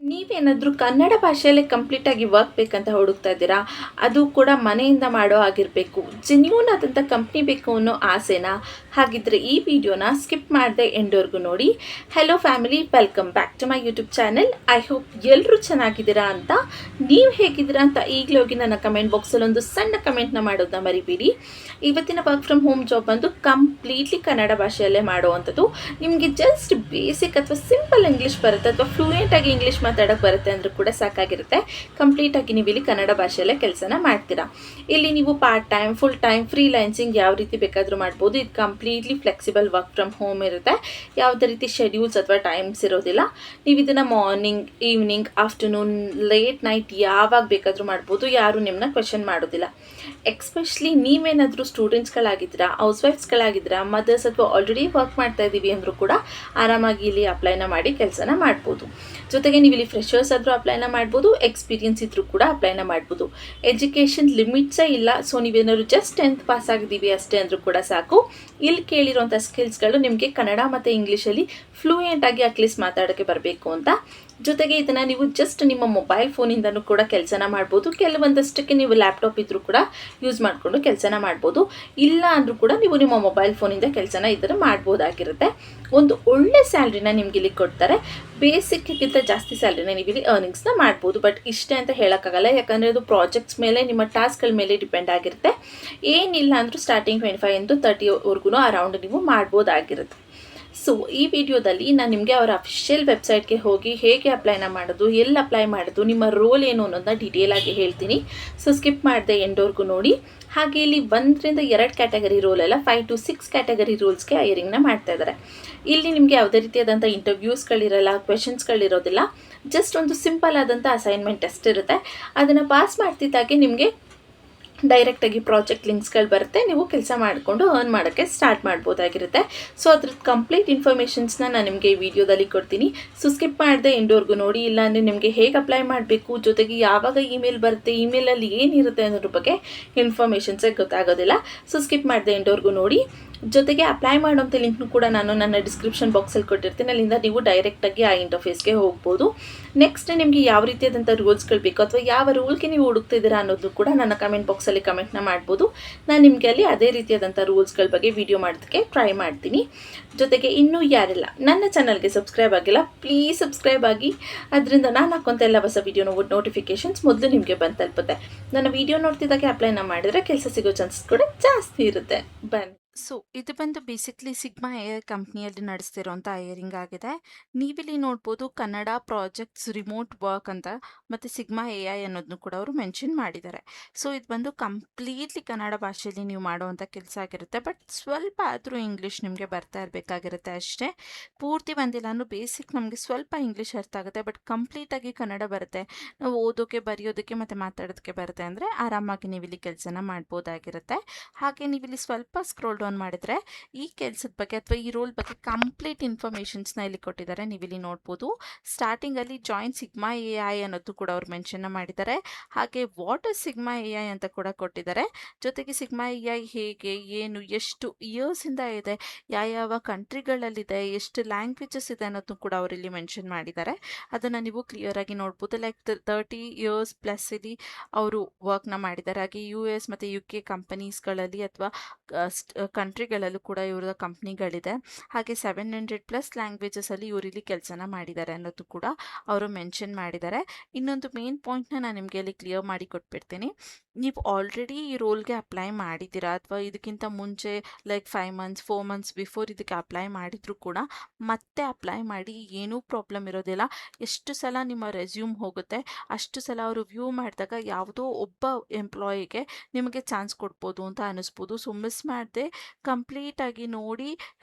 ನೀವೇನಾದರೂ ಕನ್ನಡ ಭಾಷೆಯಲ್ಲೇ ಕಂಪ್ಲೀಟಾಗಿ ವರ್ಕ್ ಬೇಕಂತ ಹುಡುಕ್ತಾ ಇದ್ದೀರಾ? ಅದು ಕೂಡ ಮನೆಯಿಂದ ಮಾಡೋ ಆಗಿರಬೇಕು. ಜೆನ್ಯೂನ್ ಆದಂಥ ಕಂಪ್ನಿ ಬೇಕು ಅನ್ನೋ ಆಸೆನಾ? ಹಾಗಿದ್ರೆ ಈ ವಿಡಿಯೋನ ಸ್ಕಿಪ್ ಮಾಡದೆ ಎಂಡ್ವರೆಗೂ ನೋಡಿ. Hello family, welcome back to my YouTube channel. I hope ಎಲ್ಲರೂ ಚೆನ್ನಾಗಿದ್ದೀರಾ ಅಂತ. ನೀವು ಹೇಗಿದ್ದೀರಾ ಅಂತ ಈಗಲೇ ಹೋಗಿ ನನ್ನ ಕಮೆಂಟ್ ಬಾಕ್ಸಲ್ಲಿ ಒಂದು ಸಣ್ಣ ಕಮೆಂಟ್ನ ಮಾಡೋದನ್ನ ಮರಿಬೇಡಿ. ಇವತ್ತಿನ ವರ್ಕ್ ಫ್ರಮ್ ಹೋಮ್ ಜಾಬ್ ಬಂದು ಕಂಪ್ಲೀಟ್ಲಿ ಕನ್ನಡ ಭಾಷೆಯಲ್ಲೇ ಮಾಡುವಂಥದ್ದು. ನಿಮಗೆ ಜಸ್ಟ್ ಬೇಸಿಕ್ ಅಥವಾ ಸಿಂಪಲ್ ಇಂಗ್ಲೀಷ್ ಬರುತ್ತೆ ಅಥವಾ ಫ್ಲೂಯೆಂಟಾಗಿ ಇಂಗ್ಲೀಷ್ ಮಾತಾಡೋಕ್ಕೆ ಬರುತ್ತೆ ಅಂದರೂ ಕೂಡ ಸಾಕಾಗಿರುತ್ತೆ. ಕಂಪ್ಲೀಟಾಗಿ ನೀವು ಇಲ್ಲಿ ಕನ್ನಡ ಭಾಷೆಯಲ್ಲೇ ಕೆಲಸನ ಮಾಡ್ತೀರಾ. ಇಲ್ಲಿ ನೀವು part time, full time, freelancing ಯಾವ ರೀತಿ ಬೇಕಾದರೂ ಮಾಡ್ಬೋದು. ಇದು completely flexible work from home ಇರುತ್ತೆ. ಯಾವುದೇ ರೀತಿ ಶೆಡ್ಯೂಲ್ಸ್ ಅಥವಾ ಟೈಮ್ಸ್ ಇರೋದಿಲ್ಲ. ನೀವು ಇದನ್ನು morning, evening, afternoon, late night ಯಾವಾಗ ಬೇಕಾದರೂ ಮಾಡ್ಬೋದು. ಯಾರು ನಿಮ್ಮನ್ನ ಕ್ವೆಶನ್ ಮಾಡೋದಿಲ್ಲ. ಎಕ್ಸ್ಪೆಷಲಿ ನೀವೇನಾದರೂ ಸ್ಟೂಡೆಂಟ್ಸ್ಗಳಾಗಿದ್ದೀರಾ, ಹೌಸ್ ವೈಫ್ಸ್ಗಳಾಗಿದ್ದೀರಾ, ಮದರ್ಸ್ ಅಥವಾ ಆಲ್ರೆಡಿ ವರ್ಕ್ ಮಾಡ್ತಾ ಇದ್ದೀವಿ ಅಂದರೂ ಕೂಡ ಆರಾಮಾಗಿ ಇಲ್ಲಿ ಅಪ್ಲೈನ ಮಾಡಿ ಕೆಲಸನ ಮಾಡ್ಬೋದು. ಜೊತೆಗೆ ನೀವು ಇಲ್ಲಿ ಫ್ರೆಷರ್ಸ್ ಆದರೂ ಅಪ್ಲೈನ ಮಾಡ್ಬೋದು, ಎಕ್ಸ್ಪೀರಿಯನ್ಸ್ ಇದ್ದರೂ ಕೂಡ ಅಪ್ಲೈನ ಮಾಡ್ಬೋದು. ಎಜುಕೇಷನ್ ಲಿಮಿಟ್ಸೇ ಇಲ್ಲ. ಸೊ ನೀವೇನಾದ್ರು ಜಸ್ಟ್ 10th ಪಾಸ್ ಆಗಿದ್ದೀವಿ ಅಷ್ಟೇ ಅಂದರೂ ಕೂಡ ಸಾಕು. ಇಲ್ಲಿ ಕೇಳಿರೋಂಥ ಸ್ಕಿಲ್ಸ್ಗಳು ನಿಮಗೆ ಕನ್ನಡ ಮತ್ತು ಇಂಗ್ಲೀಷಲ್ಲಿ ಫ್ಲೂಯೆಂಟಾಗಿ ಅಟ್ಲೀಸ್ಟ್ ಮಾತಾಡೋಕ್ಕೆ ಬರಬೇಕು ಅಂತ. ಜೊತೆಗೆ ಇದನ್ನು ನೀವು ಜಸ್ಟ್ ನಿಮ್ಮ ಮೊಬೈಲ್ ಫೋನಿಂದನೂ ಕೂಡ ಕೆಲಸನ ಮಾಡ್ಬೋದು. ಕೆಲವೊಂದಷ್ಟಕ್ಕೆ ನೀವು ಲ್ಯಾಪ್ಟಾಪ್ ಇದ್ದರೂ ಕೂಡ ಯೂಸ್ ಮಾಡಿಕೊಂಡು ಕೆಲಸನ ಮಾಡ್ಬೋದು. ಇಲ್ಲ ಅಂದರೂ ಕೂಡ ನೀವು ನಿಮ್ಮ ಮೊಬೈಲ್ ಫೋನಿಂದ ಕೆಲಸನ ಇದನ್ನು ಮಾಡ್ಬೋದಾಗಿರುತ್ತೆ. ಒಂದು ಒಳ್ಳೆ ಸ್ಯಾಲ್ರಿನ ನಿಮ್ಗೆ ಇಲ್ಲಿ ಕೊಡ್ತಾರೆ. ಬೇಸಿಕ್ಕಿಂತ ಜಾಸ್ತಿ ಸ್ಯಾಲ್ರಿನ ನೀವು ಇಲ್ಲಿ ಅರ್ನಿಂಗ್ಸ್ನ ಮಾಡ್ಬೋದು. ಬಟ್ ಇಷ್ಟೇ ಅಂತ ಹೇಳೋಕ್ಕಾಗಲ್ಲ, ಯಾಕಂದರೆ ಅದು ಪ್ರಾಜೆಕ್ಟ್ಸ್ ಮೇಲೆ, ನಿಮ್ಮ ಟಾಸ್ಕ್ಗಳ ಮೇಲೆ ಡಿಪೆಂಡ್ ಆಗಿರುತ್ತೆ. ಏನಿಲ್ಲ ಅಂದರೂ ಸ್ಟಾರ್ಟಿಂಗ್ 25 ಇಂದ 30ವರೆಗೂ ಅರೌಂಡ್ ನೀವು ಮಾಡ್ಬೋದಾಗಿರುತ್ತೆ. ಸೊ ಈ ವಿಡಿಯೋದಲ್ಲಿ ನಾನು ನಿಮಗೆ ಅವರ ಅಫಿಷಿಯಲ್ ವೆಬ್ಸೈಟ್ಗೆ ಹೋಗಿ ಹೇಗೆ ಅಪ್ಲೈನ ಮಾಡೋದು, ಎಲ್ಲಿ ಅಪ್ಲೈ ಮಾಡೋದು, ನಿಮ್ಮ ರೋಲ್ ಏನು ಅನ್ನೋದನ್ನ ಡೀಟೇಲ್ ಆಗಿ ಹೇಳ್ತೀನಿ. ಸೊ ಸ್ಕಿಪ್ ಮಾಡದೆ ಎಂಡವರೆಗೂ ನೋಡಿ. ಹಾಗೆ ಇಲ್ಲಿ 1 ರಿಂದ 2 ಕ್ಯಾಟಗರಿ ರೋಲ್ ಅಲ್ಲ, 5 to 6 ಕ್ಯಾಟಗರಿ ರೂಲ್ಸ್ಗೆ ಹೈರಿಂಗ್ನ ಮಾಡ್ತಾ ಇದ್ದಾರೆ. ಇಲ್ಲಿ ನಿಮಗೆ ಯಾವುದೇ ರೀತಿಯಾದಂಥ ಇಂಟರ್ವ್ಯೂಸ್ಗಳಿರಲ್ಲ, ಕ್ವೆಶನ್ಸ್ಗಳಿರೋದಿಲ್ಲ. ಜಸ್ಟ್ ಒಂದು ಸಿಂಪಲ್ ಆದಂಥ ಅಸೈನ್ಮೆಂಟ್ ಟೆಸ್ಟ್ ಇರುತ್ತೆ. ಅದನ್ನು ಪಾಸ್ ಮಾಡ್ತಿದ್ದಾಗೆ ನಿಮಗೆ ಡೈರೆಕ್ಟಾಗಿ ಪ್ರಾಜೆಕ್ಟ್ ಲಿಂಕ್ಸ್ಗಳು ಬರುತ್ತೆ. ನೀವು ಕೆಲಸ ಮಾಡಿಕೊಂಡು ಅರ್ನ್ ಮಾಡೋಕ್ಕೆ ಸ್ಟಾರ್ಟ್ ಮಾಡ್ಬೋದಾಗಿರುತ್ತೆ. ಸೊ ಅದ್ರದ್ದು ಕಂಪ್ಲೀಟ್ ಇನ್ಫಾರ್ಮೇಷನ್ಸ್ನ ನಾನು ನಿಮಗೆ ಈ ವಿಡಿಯೋದಲ್ಲಿ ಕೊಡ್ತೀನಿ. ಸೊ ಸ್ಕಿಪ್ ಮಾಡದೆ ಎಂಡವರೆಗೂ ನೋಡಿ. ಇಲ್ಲಾಂದರೆ ನಿಮಗೆ ಹೇಗೆ ಅಪ್ಲೈ ಮಾಡಬೇಕು, ಜೊತೆಗೆ ಯಾವಾಗ ಇಮೇಲ್ ಬರುತ್ತೆ, ಇಮೇಲಲ್ಲಿ ಏನಿರುತ್ತೆ ಅನ್ನೋದ್ರ ಬಗ್ಗೆ ಇನ್ಫಾರ್ಮೇಷನ್ಸೇ ಗೊತ್ತಾಗೋದಿಲ್ಲ. ಸೊ ಸ್ಕಿಪ್ ಮಾಡದೆ ಎಂಡವರೆಗೂ ನೋಡಿ. ಜೊತೆಗೆ ಅಪ್ಲೈ ಮಾಡೋಂಥ ಲಿಂಕ್ನು ಕೂಡ ನಾನು ನನ್ನ ಡಿಸ್ಕ್ರಿಪ್ಷನ್ ಬಾಕ್ಸಲ್ಲಿ ಕೊಟ್ಟಿರ್ತೀನಿ. ಅಲ್ಲಿಂದ ನೀವು ಡೈರೆಕ್ಟಾಗಿ ಆ ಇಂಟರ್ಫೇಸ್ಗೆ ಹೋಗ್ಬೋದು. ನೆಕ್ಸ್ಟ್ ನಿಮಗೆ ಯಾವ ರೀತಿಯಾದಂಥ ರೂಲ್ಸ್ಗಳು ಬೇಕು ಅಥವಾ ಯಾವ ರೂಲ್ಗೆ ನೀವು ಹುಡುಕ್ತಿದ್ದೀರಾ ಅನ್ನೋದು ಕೂಡ ನನ್ನ ಕಮೆಂಟ್ ಬಾಕ್ಸಲ್ಲಿ ಕಮೆಂಟ್ನ ಮಾಡ್ಬೋದು. ನಾನು ನಿಮಗೆ ಅಲ್ಲಿ ಅದೇ ರೀತಿಯಾದಂಥ ರೂಲ್ಸ್ಗಳ ಬಗ್ಗೆ ವಿಡಿಯೋ ಮಾಡೋದಕ್ಕೆ ಟ್ರೈ ಮಾಡ್ತೀನಿ. ಜೊತೆಗೆ ಇನ್ನೂ ಯಾರೆಲ್ಲ ನನ್ನ ಚಾನಲ್ಗೆ ಸಬ್ಸ್ಕ್ರೈಬ್ ಆಗಿಲ್ಲ, ಪ್ಲೀಸ್ ಸಬ್ಸ್ಕ್ರೈಬ್ ಆಗಿ. ಅದರಿಂದ ನಾನು ಹಾಕೊಂತ ಎಲ್ಲ ಹೊಸ ವಿಡಿಯೋ ನೋಟಿಫಿಕೇಷನ್ಸ್ ಮೊದಲು ನಿಮಗೆ ಬಂದು ತಲುಪುತ್ತೆ. ನನ್ನ ವಿಡಿಯೋ ನೋಡ್ತಿದ್ದಾಗೆ ಅಪ್ಲೈನ ಮಾಡಿದರೆ ಕೆಲಸ ಸಿಗೋ ಚಾನ್ಸಸ್ ಕೂಡ ಜಾಸ್ತಿ ಇರುತ್ತೆ. ಬನ್ನಿ. ಸೊ ಇದು ಬಂದು ಬೇಸಿಕ್ಲಿ ಸಿಗ್ಮಾ AI ಕಂಪ್ನಿಯಲ್ಲಿ ನಡೆಸ್ತಿರೋಂಥ ಹೈರಿಂಗ್ ಆಗಿದೆ. ನೀವಿಲ್ಲಿ ನೋಡ್ಬೋದು ಕನ್ನಡ ಪ್ರಾಜೆಕ್ಟ್ಸ್ ರಿಮೋಟ್ ವರ್ಕ್ ಅಂತ ಮತ್ತು ಸಿಗ್ಮಾ AI ಅನ್ನೋದನ್ನು ಕೂಡ ಅವರು ಮೆನ್ಷನ್ ಮಾಡಿದ್ದಾರೆ. ಸೊ ಇದು ಬಂದು ಕಂಪ್ಲೀಟ್ಲಿ ಕನ್ನಡ ಭಾಷೆಯಲ್ಲಿ ನೀವು ಮಾಡುವಂಥ ಕೆಲಸ ಆಗಿರುತ್ತೆ. ಬಟ್ ಸ್ವಲ್ಪ ಆದರೂ ಇಂಗ್ಲೀಷ್ ನಿಮಗೆ ಬರ್ತಾ ಇರಬೇಕಾಗಿರುತ್ತೆ ಅಷ್ಟೇ. ಪೂರ್ತಿ ಬಂದಿಲ್ಲ ಅಂದರೂ ಬೇಸಿಕ್ ನಮಗೆ ಸ್ವಲ್ಪ ಇಂಗ್ಲೀಷ್ ಅರ್ಥ ಆಗುತ್ತೆ. ಬಟ್ ಕಂಪ್ಲೀಟಾಗಿ ಕನ್ನಡ ಬರುತ್ತೆ, ನಾವು ಓದೋಕ್ಕೆ, ಬರೆಯೋದಕ್ಕೆ ಮತ್ತು ಮಾತಾಡೋದಕ್ಕೆ ಬರುತ್ತೆ ಅಂದರೆ ಆರಾಮಾಗಿ ನೀವು ಇಲ್ಲಿ ಕೆಲಸನ ಮಾಡ್ಬೋದಾಗಿರುತ್ತೆ. ಹಾಗೆ ನೀವಿಲ್ಲಿ ಸ್ವಲ್ಪ ಸ್ಕ್ರೋಲ್ ಡೌನ್ ಮಾಡಿದ್ರೆ ಈ ಕೆಲಸದ ಬಗ್ಗೆ ಅಥವಾ ಈ ರೋಲ್ ಬಗ್ಗೆ ಕಂಪ್ಲೀಟ್ ಇನ್ಫಾರ್ಮೇಷನ್ಸ್ನ ಇಲ್ಲಿ ಕೊಟ್ಟಿದ್ದಾರೆ. ನೀವಿಲ್ಲಿ ನೋಡ್ಬೋದು. ಸ್ಟಾರ್ಟಿಂಗಲ್ಲಿ ಜಾಯಿನ್ ಸಿಗ್ಮಾ AI ಅನ್ನೋದು ಕೂಡ ಅವ್ರು ಮೆನ್ಷನ್ನ ಮಾಡಿದ್ದಾರೆ. ಹಾಗೆ ವಾಟ್ ಇಸ್ ಸಿಗ್ಮಾ AI ಅಂತ ಕೂಡ ಕೊಟ್ಟಿದ್ದಾರೆ. ಜೊತೆಗೆ ಸಿಗ್ಮಾ AI ಹೇಗೆ, ಏನು, ಎಷ್ಟು ಇಯರ್ಸಿಂದ ಇದೆ, ಯಾವ ಕಂಟ್ರಿಗಳಲ್ಲಿದೆ, ಎಷ್ಟು ಲ್ಯಾಂಗ್ವೇಜಸ್ ಇದೆ ಅನ್ನೋದನ್ನು ಕೂಡ ಅವರಿಲ್ಲಿ ಮೆನ್ಷನ್ ಮಾಡಿದ್ದಾರೆ. ಅದನ್ನು ನೀವು ಕ್ಲಿಯರಾಗಿ ನೋಡ್ಬೋದು. ಲೈಕ್ 30 years ಪ್ಲಸ್ ಇಲ್ಲಿ ಅವರು ವರ್ಕ್ನ ಮಾಡಿದ್ದಾರೆ. ಹಾಗೆ US ಮತ್ತು UK ಕಂಪನೀಸ್ಗಳಲ್ಲಿ ಅಥವಾ ಕಂಟ್ರಿಗಳಲ್ಲೂ ಕೂಡ ಇವ್ರದ ಕಂಪ್ನಿಗಳಿದೆ. ಹಾಗೆ 700+ ಲ್ಯಾಂಗ್ವೇಜಸಲ್ಲಿ ಇವರಿಲ್ಲಿ ಕೆಲಸನ ಮಾಡಿದ್ದಾರೆ ಅನ್ನೋದು ಕೂಡ ಅವರು ಮೆನ್ಷನ್ ಮಾಡಿದ್ದಾರೆ. ಇನ್ನೊಂದು ಮೇನ್ ಪಾಯಿಂಟ್ನ ನಾನು ನಿಮಗೆ ಅಲ್ಲಿ ಕ್ಲಿಯರ್ ಮಾಡಿ ಕೊಟ್ಬಿಡ್ತೀನಿ. ನೀವು ಆಲ್ರೆಡಿ ಈ ರೋಲ್ಗೆ ಅಪ್ಲೈ ಮಾಡಿದ್ದೀರಾ ಅಥವಾ ಇದಕ್ಕಿಂತ ಮುಂಚೆ ಲೈಕ್ 5 months 4 months ಬಿಫೋರ್ ಇದಕ್ಕೆ ಅಪ್ಲೈ ಮಾಡಿದರೂ ಕೂಡ ಮತ್ತೆ ಅಪ್ಲೈ ಮಾಡಿ, ಏನೂ ಪ್ರಾಬ್ಲಮ್ ಇರೋದಿಲ್ಲ. ಎಷ್ಟು ಸಲ ನಿಮ್ಮ ರೆಸ್ಯೂಮ್ ಹೋಗುತ್ತೆ ಅಷ್ಟು ಸಲ ಅವರು ವ್ಯೂ ಮಾಡಿದಾಗ ಯಾವುದೋ ಒಬ್ಬ ಎಂಪ್ಲಾಯಿಗೆ ನಿಮಗೆ ಚಾನ್ಸ್ ಕೊಡ್ಬೋದು ಅಂತ ಅನ್ನಿಸ್ಬೋದು. ಸೊ ಮಿಸ್ ಮಾಡದೆ ಕಂಪ್ಲೀಟಾಗಿ ನೋಡಿ,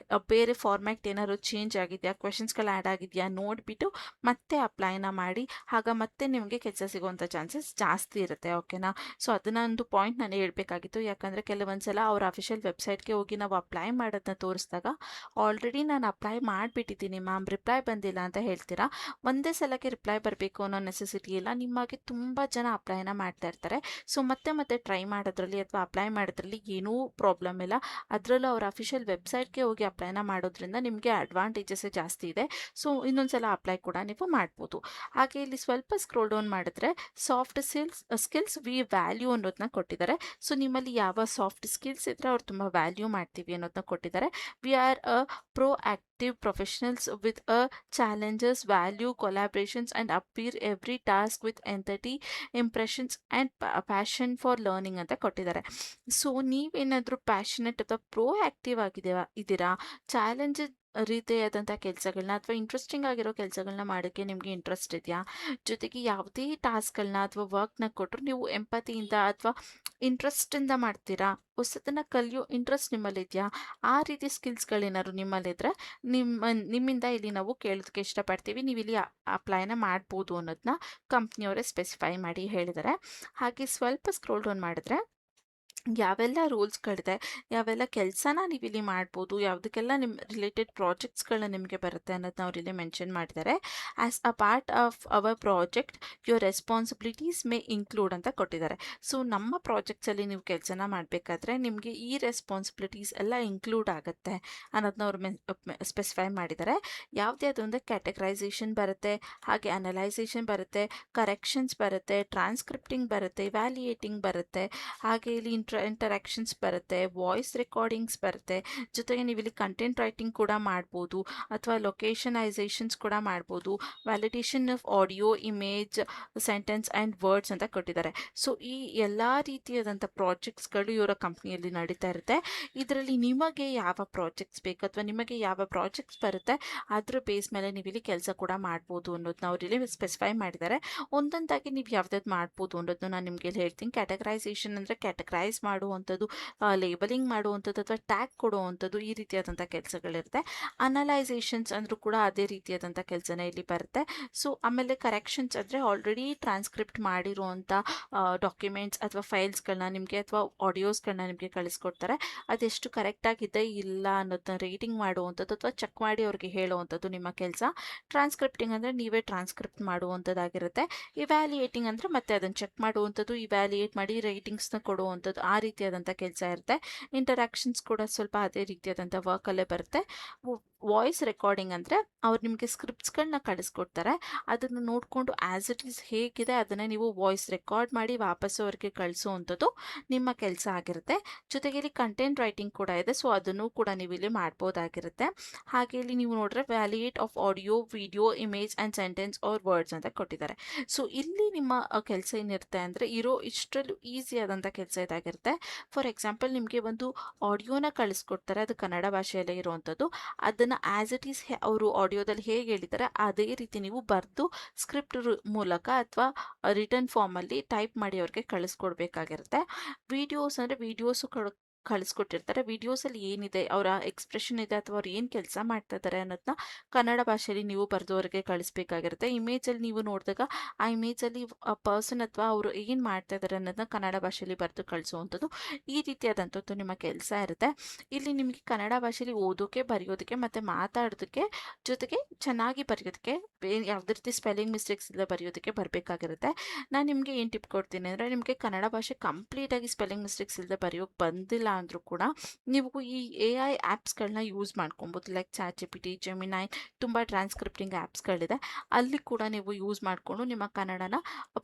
ಬೇರೆ ಫಾರ್ಮ್ಯಾಟ್ ಏನಾದ್ರು ಚೇಂಜ್ ಆಗಿದೆಯಾ, ಕ್ವೆಶನ್ಸ್ಗಳು ಆ್ಯಡ್ ಆಗಿದೆಯಾ ನೋಡಿಬಿಟ್ಟು ಮತ್ತೆ ಅಪ್ಲೈನ ಮಾಡಿ. ಆಗ ಮತ್ತೆ ನಿಮಗೆ ಕೆಲಸ ಸಿಗುವಂಥ ಚಾನ್ಸಸ್ ಜಾಸ್ತಿ ಇರುತ್ತೆ. ಓಕೆನಾ? ಸೊ ಅದನ್ನೊಂದು ಪಾಯಿಂಟ್ ನಾನು ಹೇಳಬೇಕಾಗಿತ್ತು. ಯಾಕಂದರೆ ಕೆಲವೊಂದು ಸಲ ಅವ್ರ ಅಫಿಷಿಯಲ್ ವೆಬ್ಸೈಟ್ಗೆ ಹೋಗಿ ನಾವು ಅಪ್ಲೈ ಮಾಡೋದನ್ನ ತೋರಿಸಿದಾಗ ಆಲ್ರೆಡಿ ನಾನು ಅಪ್ಲೈ ಮಾಡಿಬಿಟ್ಟಿದ್ದೀನಿ ಮ್ಯಾಮ್, ರಿಪ್ಲೈ ಬಂದಿಲ್ಲ ಅಂತ ಹೇಳ್ತೀರಾ. ಒಂದೇ ಸಲಕ್ಕೆ ರಿಪ್ಲೈ ಬರಬೇಕು ಅನ್ನೋ ನೆಸೆಸಿಟಿ ಇಲ್ಲ. ನಿಮಗೆ ತುಂಬ ಜನ ಅಪ್ಲೈನ ಮಾಡ್ತಾ ಇರ್ತಾರೆ. ಸೊ ಮತ್ತೆ ಮತ್ತೆ ಟ್ರೈ ಮಾಡೋದ್ರಲ್ಲಿ ಅಥವಾ ಅಪ್ಲೈ ಮಾಡೋದ್ರಲ್ಲಿ ಏನೂ ಪ್ರಾಬ್ಲಮ್ ಇಲ್ಲ. ಅದರಲ್ಲೂ ಅವ್ರ ಅಫಿಷಿಯಲ್ ವೆಬ್ಸೈಟ್ಗೆ ಹೋಗಿ ಅಪ್ಲೈನ ಮಾಡೋದ್ರಿಂದ ನಿಮಗೆ ಅಡ್ವಾಂಟೇಜಸ್ಸೇ ಜಾಸ್ತಿ ಇದೆ. ಸೊ ಇನ್ನೊಂದ್ಸಲ ಅಪ್ಲೈ ಕೂಡ ನೀವು ಮಾಡ್ಬೋದು. ಹಾಗೆ ಇಲ್ಲಿ ಸ್ವಲ್ಪ ಸ್ಕ್ರೋಲ್ ಡೌನ್ ಮಾಡಿದ್ರೆ ಸಾಫ್ಟ್ ಸ್ಕಿಲ್ಸ್ ವಿ ವ್ಯಾಲ್ಯೂ ಅನ್ನೋದನ್ನ ಕೊಟ್ಟಿದ್ದಾರೆ. ಸೊ ನಿಮ್ಮಲ್ಲಿ ಯಾವ ಸಾಫ್ಟ್ ಸ್ಕಿಲ್ಸ್ ಇದ್ರೆ ಅವ್ರು ತುಂಬ ವ್ಯಾಲ್ಯೂ ಮಾಡ್ತೀವಿ ಅನ್ನೋದನ್ನ ಕೊಟ್ಟಿದ್ದಾರೆ. We are a proactive professionals with a challenges value collaborations and appear every task with empathy impressions and passion for learning ಅಂತ ಕೊಟ್ಟಿದ್ದಾರೆ. ಸೊ ನೀವೇನಾದರೂ ಪ್ಯಾಷನೆಟ್ ಅಥವಾ ಪ್ರೋ ಆಕ್ಟಿವ್ ಇದ್ದೀರಾ, ಚಾಲೆಂಜ್ ರೀತಿಯಾದಂಥ ಕೆಲಸಗಳನ್ನ ಅಥವಾ ಇಂಟ್ರೆಸ್ಟಿಂಗ್ ಆಗಿರೋ ಕೆಲಸಗಳನ್ನ ಮಾಡೋಕ್ಕೆ ನಿಮಗೆ ಇಂಟ್ರೆಸ್ಟ್ ಇದೆಯಾ, ಜೊತೆಗೆ ಯಾವುದೇ ಟಾಸ್ಕ್ಗಳನ್ನ ಅಥವಾ ವರ್ಕ್ನ ಕೊಟ್ಟರು ನೀವು ಎಂಪತಿಯಿಂದ ಅಥವಾ ಇಂಟ್ರೆಸ್ಟಿಂದ ಮಾಡ್ತೀರಾ, ಹೊಸದನ್ನು ಕಲಿಯೋ ಇಂಟ್ರೆಸ್ಟ್ ನಿಮ್ಮಲ್ಲಿದೆಯಾ, ಆ ರೀತಿ ಸ್ಕಿಲ್ಸ್ಗಳೇನಾದ್ರು ನಿಮ್ಮಲ್ಲಿದ್ದರೆ ನಿಮ್ಮಿಂದ ಇಲ್ಲಿ ನಾವು ಕೇಳೋದಕ್ಕೆ ಇಷ್ಟಪಡ್ತೀವಿ. ನೀವು ಇಲ್ಲಿ ಅಪ್ಲೈನ ಮಾಡ್ಬೋದು ಅನ್ನೋದನ್ನ ಕಂಪ್ನಿಯವರೇ ಸ್ಪೆಸಿಫೈ ಮಾಡಿ ಹೇಳಿದ್ದಾರೆ. ಹಾಗೆ ಸ್ವಲ್ಪ ಸ್ಕ್ರೋಲ್ ಡೌನ್ ಮಾಡಿದ್ರೆ ಯಾವೆಲ್ಲ ರೂಲ್ಸ್ಗಳಿದೆ, ಯಾವೆಲ್ಲ ಕೆಲಸನ ನೀವು ಇಲ್ಲಿ ಮಾಡ್ಬೋದು, ಯಾವುದಕ್ಕೆಲ್ಲ ನಿಮ್ಮ ರಿಲೇಟೆಡ್ ಪ್ರಾಜೆಕ್ಟ್ಸ್ಗಳನ್ನ ನಿಮಗೆ ಬರುತ್ತೆ ಅನ್ನೋದನ್ನ ಅವ್ರು ಇಲ್ಲಿ ಮೆನ್ಷನ್ ಮಾಡಿದ್ದಾರೆ. As a part of our project your responsibilities May include ಅಂತ ಕೊಟ್ಟಿದ್ದಾರೆ. ಸೊ ನಮ್ಮ ಪ್ರಾಜೆಕ್ಟ್ಸಲ್ಲಿ ನೀವು ಕೆಲಸನ ಮಾಡಬೇಕಾದ್ರೆ ನಿಮಗೆ ಈ ರೆಸ್ಪಾನ್ಸಿಬಿಲಿಟೀಸ್ ಎಲ್ಲ ಇನ್ಕ್ಲೂಡ್ ಆಗುತ್ತೆ ಅನ್ನೋದನ್ನ ಅವ್ರು ಸ್ಪೆಸಿಫೈ ಮಾಡಿದ್ದಾರೆ. ಯಾವುದ್ಯಾವುದು ಅಂದರೆ ಕ್ಯಾಟಗರೈಸೇಷನ್ ಬರುತ್ತೆ, ಹಾಗೆ ಅನಲೈಸೇಷನ್ ಬರುತ್ತೆ, ಕರೆಕ್ಷನ್ಸ್ ಬರುತ್ತೆ, ಟ್ರಾನ್ಸ್ಕ್ರಿಪ್ಟಿಂಗ್ ಬರುತ್ತೆ, ವ್ಯಾಲಿಯೇಟಿಂಗ್ ಬರುತ್ತೆ, ಹಾಗೆ ಇಲ್ಲಿ ಇಂಟರಾಕ್ಷನ್ಸ್ ಬರುತ್ತೆ, ವಾಯ್ಸ್ ರೆಕಾರ್ಡಿಂಗ್ಸ್ ಬರುತ್ತೆ, ಜೊತೆಗೆ ನೀವು ಇಲ್ಲಿ ಕಂಟೆಂಟ್ ರೈಟಿಂಗ್ ಕೂಡ ಮಾಡ್ಬೋದು ಅಥವಾ ಲೊಕೇಶನೈಸೇಷನ್ಸ್ ಕೂಡ ಮಾಡ್ಬೋದು, validation of audio, image, sentence and words ಅಂತ ಕೊಟ್ಟಿದ್ದಾರೆ. ಸೊ ಈ ಎಲ್ಲ ರೀತಿಯಾದಂಥ ಪ್ರಾಜೆಕ್ಟ್ಸ್ಗಳು ಇವರ ಕಂಪ್ನಿಯಲ್ಲಿ ನಡೀತಾ ಇರುತ್ತೆ. ಇದರಲ್ಲಿ ನಿಮಗೆ ಯಾವ ಪ್ರಾಜೆಕ್ಟ್ಸ್ ಬೇಕು ಅಥವಾ ನಿಮಗೆ ಯಾವ ಪ್ರಾಜೆಕ್ಟ್ಸ್ ಬರುತ್ತೆ ಅದ್ರ ಬೇಸ್ ಮೇಲೆ ನೀವು ಇಲ್ಲಿ ಕೆಲಸ ಕೂಡ ಮಾಡ್ಬೋದು ಅನ್ನೋದನ್ನ ಅವ್ರು ಇಲ್ಲಿ ಸ್ಪೆಸಿಫೈ ಮಾಡಿದ್ದಾರೆ. ಒಂದೊಂದಾಗಿ ನೀವು ಯಾವ್ದಾದ್ರು ಮಾಡ್ಬೋದು ಅನ್ನೋದನ್ನ ನಾನು ನಿಮಗೆ ಹೇಳ್ತೀನಿ. ಕ್ಯಾಟಗರೈಸೇಷನ್ ಅಂದರೆ ಕ್ಯಾಟಗರೈಸ್ ಮಾಡುವಂಥದ್ದು, ಲೇಬಲಿಂಗ್ ಮಾಡುವಂಥದ್ದು ಅಥವಾ ಟ್ಯಾಗ್ ಕೊಡುವಂಥದ್ದು, ಈ ರೀತಿಯಾದಂಥ ಕೆಲಸಗಳಿರುತ್ತೆ. ಅನಲೈಸೇಷನ್ಸ್ ಅಂದರೂ ಕೂಡ ಅದೇ ರೀತಿಯಾದಂಥ ಕೆಲಸನೇ ಇಲ್ಲಿ ಬರುತ್ತೆ. ಸೊ ಆಮೇಲೆ ಕರೆಕ್ಷನ್ಸ್ ಅಂದರೆ ಆಲ್ರೆಡಿ ಟ್ರಾನ್ಸ್ಕ್ರಿಪ್ಟ್ ಮಾಡಿರುವಂಥ ಡಾಕ್ಯುಮೆಂಟ್ಸ್ ಅಥವಾ ಫೈಲ್ಸ್ಗಳನ್ನ ನಿಮಗೆ ಅಥವಾ ಆಡಿಯೋಸ್ಗಳನ್ನ ನಿಮಗೆ ಕಳಿಸ್ಕೊಡ್ತಾರೆ. ಅದೆಷ್ಟು ಕರೆಕ್ಟಾಗಿದೆ ಇಲ್ಲ ಅನ್ನೋದನ್ನ ರೇಟಿಂಗ್ ಮಾಡುವಂಥದ್ದು ಅಥವಾ ಚೆಕ್ ಮಾಡಿ ಅವ್ರಿಗೆ ಹೇಳುವಂಥದ್ದು ನಿಮ್ಮ ಕೆಲಸ. ಟ್ರಾನ್ಸ್ಕ್ರಿಪ್ಟಿಂಗ್ ಅಂದರೆ ನೀವೇ ಟ್ರಾನ್ಸ್ಕ್ರಿಪ್ಟ್ ಮಾಡುವಂಥದ್ದಾಗಿರುತ್ತೆ. ಇವ್ಯಾಲ್ಯೂಯೇಟಿಂಗ್ ಅಂದರೆ ಮತ್ತೆ ಅದನ್ನು ಚೆಕ್ ಮಾಡುವಂಥದ್ದು, ಇವ್ಯಾಲ್ಯೂಯೇಟ್ ಮಾಡಿ ರೇಟಿಂಗ್ಸ್ನ ಕೊಡುವಂಥದ್ದು, ಆ ರೀತಿಯಾದಂಥ ಕೆಲಸ ಇರುತ್ತೆ. ಇಂಟರಾಕ್ಷನ್ಸ್ ಕೂಡ ಸ್ವಲ್ಪ ಅದೇ ರೀತಿಯಾದಂಥ ವರ್ಕಲ್ಲೇ ಬರುತ್ತೆ. ವಾಯ್ಸ್ ರೆಕಾರ್ಡಿಂಗ್ ಅಂದರೆ ಅವ್ರು ನಿಮಗೆ ಸ್ಕ್ರಿಪ್ಟ್ಸ್ಗಳನ್ನ ಕಳಿಸ್ಕೊಡ್ತಾರೆ, ಅದನ್ನು ನೋಡಿಕೊಂಡು ಆ್ಯಸ್ ಇಟ್ ಈಸ್ ಹೇಗಿದೆ ಅದನ್ನೇ ನೀವು ವಾಯ್ಸ್ ರೆಕಾರ್ಡ್ ಮಾಡಿ ವಾಪಸ್ಸು ಅವ್ರಿಗೆ ಕಳಿಸೋವಂಥದ್ದು ನಿಮ್ಮ ಕೆಲಸ ಆಗಿರುತ್ತೆ. ಜೊತೆಗೆ ಇಲ್ಲಿ ಕಂಟೆಂಟ್ ರೈಟಿಂಗ್ ಕೂಡ ಇದೆ, ಸೊ ಅದನ್ನು ಕೂಡ ನೀವು ಇಲ್ಲಿ ಮಾಡ್ಬೋದಾಗಿರುತ್ತೆ. ಹಾಗೆ ಇಲ್ಲಿ ನೀವು ನೋಡಿದ್ರೆ variety of audio, video, image and sentence or words ಅಂತ ಕೊಟ್ಟಿದ್ದಾರೆ. ಸೊ ಇಲ್ಲಿ ನಿಮ್ಮ ಕೆಲಸ ಏನಿರುತ್ತೆ ಅಂದರೆ ಇಷ್ಟರಲ್ಲೂ ಈಸಿಯಾದಂಥ ಕೆಲಸ ಇದಾಗಿರುತ್ತೆ. ಫಾರ್ ಎಕ್ಸಾಂಪಲ್ ನಿಮಗೆ ಒಂದು ಆಡಿಯೋನ ಕಳಿಸ್ಕೊಡ್ತಾರೆ, ಅದು ಕನ್ನಡ ಭಾಷೆಯಲ್ಲೇ ಇರುವಂಥದ್ದು. ಅದನ್ನು ಆ್ಯಸ್ ಇಟ್ ಈಸ್ ಅವರು ಆಡಿಯೋದಲ್ಲಿ ಹೇಗೆ ಹೇಳಿದ್ದಾರೆ ಅದೇ ರೀತಿ ನೀವು ಬರೆದು ಸ್ಕ್ರಿಪ್ಟ್ ಮೂಲಕ ಅಥವಾ ರಿಟರ್ನ್ ಫಾರ್ಮಲ್ಲಿ ಟೈಪ್ ಮಾಡಿ ಅವ್ರಿಗೆ ಕಳಿಸ್ಕೊಡ್ಬೇಕಾಗಿರುತ್ತೆ. ವಿಡಿಯೋಸ್ ಅಂದರೆ ವಿಡಿಯೋಸು ಕಳಿಸ್ಕೊಟ್ಟಿರ್ತಾರೆ. ವಿಡಿಯೋಸಲ್ಲಿ ಏನಿದೆ, ಅವರ ಎಕ್ಸ್ಪ್ರೆಷನ್ ಇದೆ ಅಥವಾ ಅವ್ರು ಏನು ಕೆಲಸ ಮಾಡ್ತಾ ಇದ್ದಾರೆ ಅನ್ನೋದನ್ನ ಕನ್ನಡ ಭಾಷೆಯಲ್ಲಿ ನೀವು ಬರೆದವರಿಗೆ ಕಳಿಸ್ಬೇಕಾಗಿರುತ್ತೆ. ಇಮೇಜಲ್ಲಿ ನೀವು ನೋಡಿದಾಗ ಆ ಇಮೇಜಲ್ಲಿ ಪರ್ಸನ್ ಅಥವಾ ಅವರು ಏನು ಮಾಡ್ತಾ ಇದ್ದಾರೆ ಅನ್ನೋದನ್ನ ಕನ್ನಡ ಭಾಷೆಯಲ್ಲಿ ಬರೆದು ಕಳಿಸುವಂಥದ್ದು, ಈ ರೀತಿಯಾದಂಥದ್ದು ನಿಮ್ಮ ಕೆಲಸ ಇರುತ್ತೆ. ಇಲ್ಲಿ ನಿಮಗೆ ಕನ್ನಡ ಭಾಷೆಯಲ್ಲಿ ಓದೋಕ್ಕೆ, ಬರೆಯೋದಕ್ಕೆ ಮತ್ತು ಮಾತಾಡೋದಕ್ಕೆ, ಜೊತೆಗೆ ಚೆನ್ನಾಗಿ ಬರೆಯೋದಕ್ಕೆ, ಯಾವುದೇ ರೀತಿ ಸ್ಪೆಲ್ಲಿಂಗ್ ಮಿಸ್ಟೇಕ್ಸ್ ಇಲ್ಲ ಬರೆಯೋದಕ್ಕೆ ಬರಬೇಕಾಗಿರುತ್ತೆ. ನಾನು ನಿಮಗೆ ಏನು ಟಿಪ್ ಕೊಡ್ತೀನಿ ಅಂದರೆ, ನಿಮಗೆ ಕನ್ನಡ ಭಾಷೆ ಕಂಪ್ಲೀಟಾಗಿ ಸ್ಪೆಲ್ಲಿಂಗ್ ಮಿಸ್ಟೇಕ್ಸ್ ಇಲ್ಲದೆ ಬರೆಯೋಕ್ಕೆ ಬಂದಿಲ್ಲ ಅಂದರೂ ಕೂಡ ನೀವು ಈ AI ಆ್ಯಪ್ಸ್ಗಳನ್ನ ಯೂಸ್ ಮಾಡ್ಕೊಬೋದು. ಲೈಕ್ ChatGPT, Gemini, ತುಂಬ ಟ್ರಾನ್ಸ್ಕ್ರಿಪ್ಟಿಂಗ್ ಆ್ಯಪ್ಸ್ಗಳಿದೆ. ಅಲ್ಲಿ ಕೂಡ ನೀವು ಯೂಸ್ ಮಾಡಿಕೊಂಡು ನಿಮ್ಮ ಕನ್ನಡನ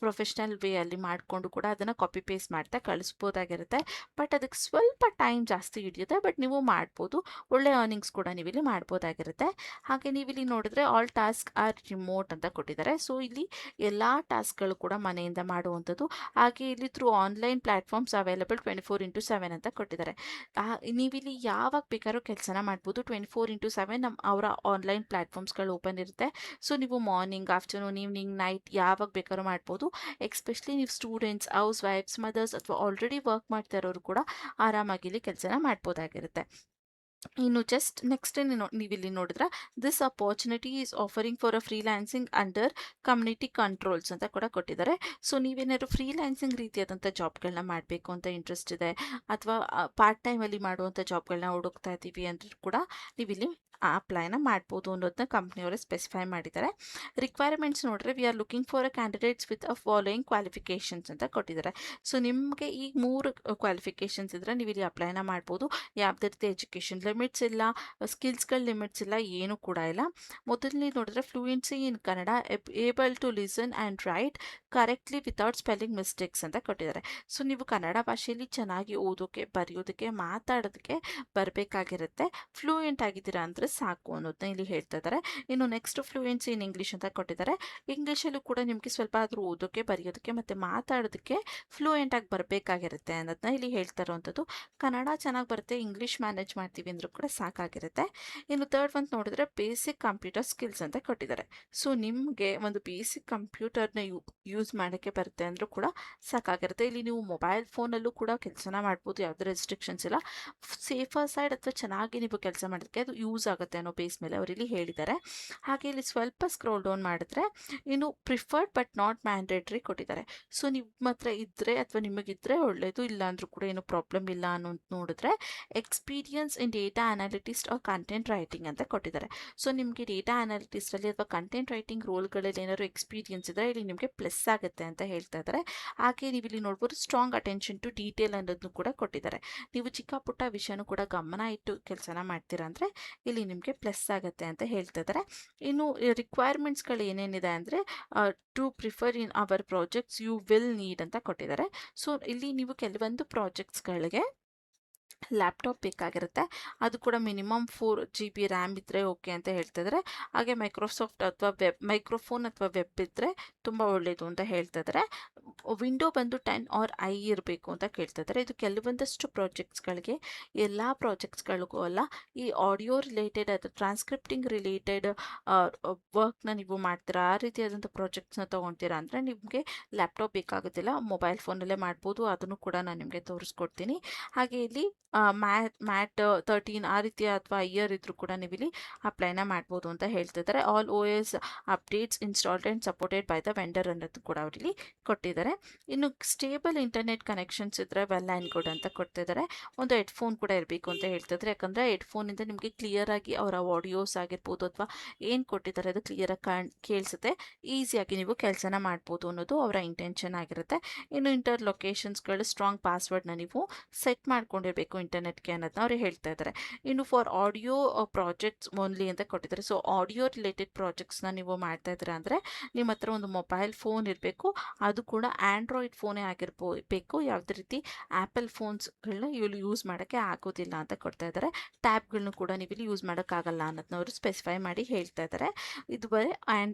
ಪ್ರೊಫೆಷ್ನಲ್ ವೇಯಲ್ಲಿ ಮಾಡಿಕೊಂಡು ಕೂಡ ಅದನ್ನು ಕಾಪಿ ಪೇಸ್ಟ್ ಮಾಡ್ತಾ ಕಳಿಸ್ಬೋದಾಗಿರುತ್ತೆ. ಬಟ್ ಅದಕ್ಕೆ ಸ್ವಲ್ಪ ಟೈಮ್ ಜಾಸ್ತಿ ಹಿಡಿಯುತ್ತೆ, ಬಟ್ ನೀವು ಮಾಡ್ಬೋದು. ಒಳ್ಳೆ ಅರ್ನಿಂಗ್ಸ್ ಕೂಡ ನೀವು ಇಲ್ಲಿ ಮಾಡ್ಬೋದಾಗಿರುತ್ತೆ. ಹಾಗೆ ನೀವು ಇಲ್ಲಿ ನೋಡಿದ್ರೆ ಆಲ್ ಟಾಸ್ಕ್ ಆರ್ ರಿಮೋಟ್ ಅಂತ ಕೊಟ್ಟಿದ್ದಾರೆ. ಸೊ ಇಲ್ಲಿ ಎಲ್ಲ ಟಾಸ್ಕ್ಗಳು ಕೂಡ ಮನೆಯಿಂದ ಮಾಡುವಂಥದ್ದು. ಹಾಗೆ ಇಲ್ಲಿ ಥ್ರೂ ಆನ್ಲೈನ್ ಪ್ಲಾಟ್ಫಾರ್ಮ್ಸ್ ಅವೈಲಬಲ್ 24/7 ಅಂತ ಕೊಟ್ಟಿದ್ದಾರೆ. ನೀವಿಲ್ಲಿ ಯಾವಾಗ ಬೇಕಾದ್ರೂ ಕೆಲಸನ ಮಾಡ್ಬೋದು. 24/7 ಅವರ ಆನ್ಲೈನ್ ಪ್ಲಾಟ್ಫಾರ್ಮ್ಸ್ಗಳು ಓಪನ್ ಇರುತ್ತೆ. ಸೊ ನೀವು ಮಾರ್ನಿಂಗ್, ಆಫ್ಟರ್ನೂನ್, ಈವ್ನಿಂಗ್, ನೈಟ್ ಯಾವಾಗ ಬೇಕಾದ್ರೂ ಮಾಡ್ಬೋದು. ಎಕ್ಸ್ಪೆಷಲಿ ನೀವು ಸ್ಟೂಡೆಂಟ್ಸ್, ಹೌಸ್ ವೈಫ್ಸ್, ಮದರ್ಸ್ ಅಥವಾ ಆಲ್ರೆಡಿ ವರ್ಕ್ ಮಾಡ್ತಾ ಇರೋರು ಕೂಡ ಆರಾಮಾಗಿ ಇಲ್ಲಿ ಕೆಲಸನ ಮಾಡ್ಬೋದಾಗಿರುತ್ತೆ. ಇನ್ನು ಜಸ್ಟ್ ನೆಕ್ಸ್ಟ್ ನೀವಿಲ್ಲಿ ನೋಡಿದ್ರೆ this opportunity is offering for a freelancing under community controls ಅಂತ ಕೂಡ ಕೊಟ್ಟಿದ್ದಾರೆ. ಸೊ ನೀವೇನಾದ್ರು ಫ್ರೀಲ್ಯಾನ್ಸಿಂಗ್ ರೀತಿಯಾದಂಥ ಜಾಬ್ಗಳನ್ನ ಮಾಡಬೇಕು ಅಂತ ಇಂಟ್ರೆಸ್ಟ್ ಇದೆ ಅಥವಾ ಪಾರ್ಟ್ ಟೈಮಲ್ಲಿ ಮಾಡುವಂಥ ಜಾಬ್ಗಳನ್ನ ಹುಡುಕ್ತಾ ಇದ್ದೀವಿ ಅಂದ್ರೂ ಕೂಡ ನೀವಿಲ್ಲಿ ಅಪ್ಲೈನ ಮಾಡ್ಬೋದು ಅನ್ನೋದನ್ನ ಕಂಪ್ನಿಯವರೇ ಸ್ಪೆಸಿಫೈ ಮಾಡಿದ್ದಾರೆ. ರಿಕ್ವೈರ್ಮೆಂಟ್ಸ್ ನೋಡಿದ್ರೆ we are looking for a candidates with a following qualifications ಅಂತ ಕೊಟ್ಟಿದ್ದಾರೆ. ಸೊ ನಿಮಗೆ ಈ 3 ಕ್ವಾಲಿಫಿಕೇಶನ್ಸ್ ಇದ್ರೆ ನೀವು ಇಲ್ಲಿ ಅಪ್ಲೈನ ಮಾಡ್ಬೋದು. ಯಾವುದೇ ರೀತಿ ಎಜುಕೇಷನ್ ಲಿಮಿಟ್ಸ್ ಇಲ್ಲ, ಸ್ಕಿಲ್ಸ್ಗಳ ಲಿಮಿಟ್ಸ್ ಇಲ್ಲ, ಏನೂ ಕೂಡ ಇಲ್ಲ. ಮೊದಲನೇ ನೋಡಿದ್ರೆ fluency in Kannada, able to listen and write correctly without spelling mistakes ಅಂತ ಕೊಟ್ಟಿದ್ದಾರೆ. ಸೊ ನೀವು ಕನ್ನಡ ಭಾಷೆಯಲ್ಲಿ ಚೆನ್ನಾಗಿ ಓದೋಕ್ಕೆ, ಬರೆಯೋದಕ್ಕೆ, ಮಾತಾಡೋದಕ್ಕೆ ಬರಬೇಕಾಗಿರುತ್ತೆ. ಫ್ಲೂಯೆಂಟ್ ಆಗಿದ್ದೀರಾ ಅಂದರೆ ಸಾಕು ಅನ್ನೋದನ್ನ ಇಲ್ಲಿ ಹೇಳ್ತಾ ಇದ್ದಾರೆ. ಇನ್ನು ನೆಕ್ಸ್ಟ್ ಫ್ಲೂಯೆನ್ಸಿ ಇನ್ ಇಂಗ್ಲೀಷ್ ಅಂತ ಕೊಟ್ಟಿದ್ದಾರೆ. ಇಂಗ್ಲೀಷಲ್ಲೂ ಕೂಡ ನಿಮಗೆ ಸ್ವಲ್ಪ ಆದರೂ ಓದೋಕ್ಕೆ, ಬರೆಯೋದಕ್ಕೆ ಮತ್ತು ಮಾತಾಡೋದಕ್ಕೆ ಫ್ಲೂಯೆಂಟ್ ಆಗಿ ಬರಬೇಕಾಗಿರುತ್ತೆ ಅನ್ನೋದನ್ನ ಇಲ್ಲಿ ಹೇಳ್ತಾ ಇರುವಂಥದ್ದು. ಕನ್ನಡ ಚೆನ್ನಾಗಿ ಬರುತ್ತೆ, ಇಂಗ್ಲೀಷ್ ಮ್ಯಾನೇಜ್ ಮಾಡ್ತೀವಿ ಅಂದರೂ ಕೂಡ ಸಾಕಾಗಿರುತ್ತೆ. ಇನ್ನು ಥರ್ಡ್ ಒಂದು ನೋಡಿದ್ರೆ ಬೇಸಿಕ್ ಕಂಪ್ಯೂಟರ್ ಸ್ಕಿಲ್ಸ್ ಅಂತ ಕೊಟ್ಟಿದ್ದಾರೆ. ಸೊ ನಿಮಗೆ ಒಂದು ಬೇಸಿಕ್ ಕಂಪ್ಯೂಟರ್ನ ಯೂಸ್ ಮಾಡೋಕ್ಕೆ ಬರುತ್ತೆ ಅಂದರೂ ಕೂಡ ಸಾಕಾಗಿರುತ್ತೆ. ಇಲ್ಲಿ ನೀವು ಮೊಬೈಲ್ ಫೋನಲ್ಲೂ ಕೂಡ ಕೆಲಸನ ಮಾಡ್ಬೋದು, ಯಾವುದೇ ರೆಸ್ಟ್ರಿಕ್ಷನ್ಸ್ ಇಲ್ಲ. ಸೇಫರ್ ಸೈಡ್ ಅಥವಾ ಚೆನ್ನಾಗಿ ನೀವು ಕೆಲಸ ಮಾಡೋದಕ್ಕೆ ಅದು ಯೂಸ್ ಆಗುತ್ತೆ ಅನ್ನೋ ಬೇಸ್ ಮೇಲೆ ಅವರಿಲ್ಲಿ ಹೇಳಿದ್ದಾರೆ. ಹಾಗೆ ಇಲ್ಲಿ ಸ್ವಲ್ಪ ಸ್ಕ್ರೋಲ್ ಡೌನ್ ಮಾಡಿದ್ರೆ ಇನ್ನು ಪ್ರಿಫರ್ಡ್ ಬಟ್ ನಾಟ್ ಮ್ಯಾಂಡೇಟ್ರಿ ಕೊಟ್ಟಿದ್ದಾರೆ. ಸೊ ನಿಮ್ಮ ಹತ್ರ ಇದ್ದರೆ ಅಥವಾ ನಿಮಗಿದ್ರೆ ಒಳ್ಳೆಯದು, ಇಲ್ಲ ಅಂದರೂ ಕೂಡ ಏನು ಪ್ರಾಬ್ಲಮ್ ಇಲ್ಲ ಅನ್ನೋದು ನೋಡಿದ್ರೆ experience in data analyst or content writing ಅಂತ ಕೊಟ್ಟಿದ್ದಾರೆ. ಸೊ ನಿಮಗೆ ಡೇಟಾ ಅನಾಲಿಟಿಸ್ಟಲ್ಲಿ ಅಥವಾ ಕಂಟೆಂಟ್ ರೈಟಿಂಗ್ ರೋಲ್ಗಳಲ್ಲಿ ಏನಾದ್ರು ಎಕ್ಸ್ಪೀರಿಯನ್ಸ್ ಇದ್ದರೆ ಇಲ್ಲಿ ನಿಮಗೆ ಪ್ಲಸ್ ಆಗುತ್ತೆ ಅಂತ ಹೇಳ್ತಾ ಇದ್ದಾರೆ. ಹಾಗೆ ನೀವು ಇಲ್ಲಿ ನೋಡ್ಬೋದು ಸ್ಟ್ರಾಂಗ್ ಅಟೆನ್ಷನ್ ಟು ಡೀಟೇಲ್ ಅನ್ನೋದನ್ನು ಕೂಡ ಕೊಟ್ಟಿದ್ದಾರೆ. ನೀವು ಚಿಕ್ಕ ಪುಟ್ಟ ವಿಷಯನೂ ಕೂಡ ಗಮನ ಇಟ್ಟು ಕೆಲಸನ ಮಾಡ್ತೀರಾ ಅಂದರೆ ಇಲ್ಲಿ ನಿಮಗೆ ಪ್ಲಸ್ ಆಗುತ್ತೆ ಅಂತ ಹೇಳ್ತಾ ಇದ್ದಾರೆ. ಇನ್ನು ರಿಕ್ವೈರ್ಮೆಂಟ್ಸ್ಗಳು ಏನೇನಿದೆ ಅಂದರೆ to prefer in our projects you will need ಅಂತ ಕೊಟ್ಟಿದ್ದಾರೆ. ಸೊ ಇಲ್ಲಿ ನೀವು ಕೆಲವೊಂದು ಪ್ರಾಜೆಕ್ಟ್ಸ್ಗಳಿಗೆ ಲ್ಯಾಪ್ಟಾಪ್ ಬೇಕಾಗಿರುತ್ತೆ, ಅದು ಕೂಡ ಮಿನಿಮಮ್ 4 GB ರ್ಯಾಮ್ ಇದ್ದರೆ ಓಕೆ ಅಂತ ಹೇಳ್ತಿದ್ದಾರೆ. ಹಾಗೆ ಮೈಕ್ರೋಸಾಫ್ಟ್ ಅಥವಾ ಮೈಕ್ರೋಫೋನ್ ಅಥವಾ ವೆಬ್ ಇದ್ದರೆ ತುಂಬ ಒಳ್ಳೆಯದು ಅಂತ ಹೇಳ್ತಿದ್ದಾರೆ. ವಿಂಡೋ ಬಂದು 10 or I ಇರಬೇಕು ಅಂತ ಕೇಳ್ತಿದ್ದಾರೆ. ಇದು ಕೆಲವೊಂದಷ್ಟು ಪ್ರಾಜೆಕ್ಟ್ಸ್ಗಳಿಗೆ, ಎಲ್ಲ ಪ್ರಾಜೆಕ್ಟ್ಸ್ಗಳಿಗೂ ಅಲ್ಲ. ಈ ಆಡಿಯೋ ರಿಲೇಟೆಡ್ ಅಥವಾ ಟ್ರಾನ್ಸ್ಕ್ರಿಪ್ಟಿಂಗ್ ರಿಲೇಟೆಡ್ ವರ್ಕ್ನ ನೀವು ಮಾಡ್ತೀರಾ, ಆ ರೀತಿಯಾದಂಥ ಪ್ರಾಜೆಕ್ಟ್ಸ್ನ ತೊಗೊಳ್ತೀರಾ ಅಂದರೆ ನಿಮಗೆ ಲ್ಯಾಪ್ಟಾಪ್ ಬೇಕಾಗೋದಿಲ್ಲ, ಮೊಬೈಲ್ ಫೋನಲ್ಲೇ ಮಾಡ್ಬೋದು. ಅದನ್ನು ಕೂಡ ನಾನು ನಿಮಗೆ ತೋರಿಸ್ಕೊಡ್ತೀನಿ. ಹಾಗೆ ಇಲ್ಲಿ ಮ್ಯಾಟ್ 13 ಆ ರೀತಿಯ ಅಥವಾ ಇಯರ್ ಇದ್ರೂ ಕೂಡ ನೀವು ಇಲ್ಲಿ ಅಪ್ಲೈನ ಮಾಡ್ಬೋದು ಅಂತ ಹೇಳ್ತಿದ್ದಾರೆ. All OS updates installed and supported by the vendor ಅನ್ನೋದು ಕೂಡ ಅವರಲ್ಲಿ ಕೊಟ್ಟಿದ್ದಾರೆ. ಇನ್ನು ಸ್ಟೇಬಲ್ ಇಂಟರ್ನೆಟ್ ಕನೆಕ್ಷನ್ಸ್ ಇದ್ದರೆ ವೆಲ್ ಆ್ಯಂಡ್ ಗುಡ್ ಅಂತ ಕೊಡ್ತಿದ್ದಾರೆ. ಒಂದು ಹೆಡ್ಫೋನ್ ಕೂಡ ಇರಬೇಕು ಅಂತ ಹೇಳ್ತಿದ್ದಾರೆ, ಯಾಕಂದರೆ ಹೆಡ್ಫೋನಿಂದ ನಿಮಗೆ ಕ್ಲಿಯರಾಗಿ ಅವರ ಆಡಿಯೋಸ್ ಆಗಿರ್ಬೋದು ಅಥವಾ ಏನು ಕೊಟ್ಟಿದ್ದಾರೆ ಅದು ಕ್ಲಿಯರಾಗಿ ಕೇಳಿಸುತ್ತೆ, ಈಸಿಯಾಗಿ ನೀವು ಕೆಲಸನ ಮಾಡ್ಬೋದು ಅನ್ನೋದು ಅವರ ಇಂಟೆನ್ಷನ್ ಆಗಿರುತ್ತೆ. ಇನ್ನು ಇಂಟರ್ ಲೊಕೇಶನ್ಸ್ಗಳು ಸ್ಟ್ರಾಂಗ್ ಪಾಸ್ವರ್ಡ್ನ ನೀವು ಸೆಟ್ ಮಾಡ್ಕೊಂಡಿರಬೇಕು ಇಂಟರ್ನೆಟ್ಗೆ ಅನ್ನೋದನ್ನ ಅವ್ರು ಹೇಳ್ತಾ ಇದ್ದಾರೆ. ಇನ್ನು ಫಾರ್ ಆಡಿಯೋ ಪ್ರಾಜೆಕ್ಟ್ಸ್ ಓನ್ಲಿ ಅಂತ ಕೊಟ್ಟಿದ್ದಾರೆ. ಸೊ ಆಡಿಯೋ ರಿಲೇಟೆಡ್ ಪ್ರಾಜೆಕ್ಟ್ಸ್ನ ನೀವು ಮಾಡ್ತಾ ಇದ್ದೀರಾ ಅಂದರೆ ನಿಮ್ಮ ಹತ್ರ ಒಂದು ಮೊಬೈಲ್ ಫೋನ್ ಇರಬೇಕು, ಅದು ಕೂಡ ಆ್ಯಂಡ್ರಾಯ್ಡ್ ಫೋನೇ ಆಗಿರ್ಬೇಕು. ಯಾವುದೇ ರೀತಿ ಆ್ಯಪಲ್ ಫೋನ್ಸ್ಗಳನ್ನ ಇಲ್ಲಿ ಯೂಸ್ ಮಾಡೋಕ್ಕೆ ಆಗೋದಿಲ್ಲ ಅಂತ ಕೊಡ್ತಾ ಇದ್ದಾರೆ. ಟ್ಯಾಬ್ಗಳನ್ನೂ ಕೂಡ ನೀವು ಇಲ್ಲಿ ಯೂಸ್ ಮಾಡೋಕ್ಕಾಗಲ್ಲ ಅನ್ನೋದನ್ನ ಅವರು ಸ್ಪೆಸಿಫೈ ಮಾಡಿ ಹೇಳ್ತಾ ಇದ್ದಾರೆ. ಇದು ಬರೀ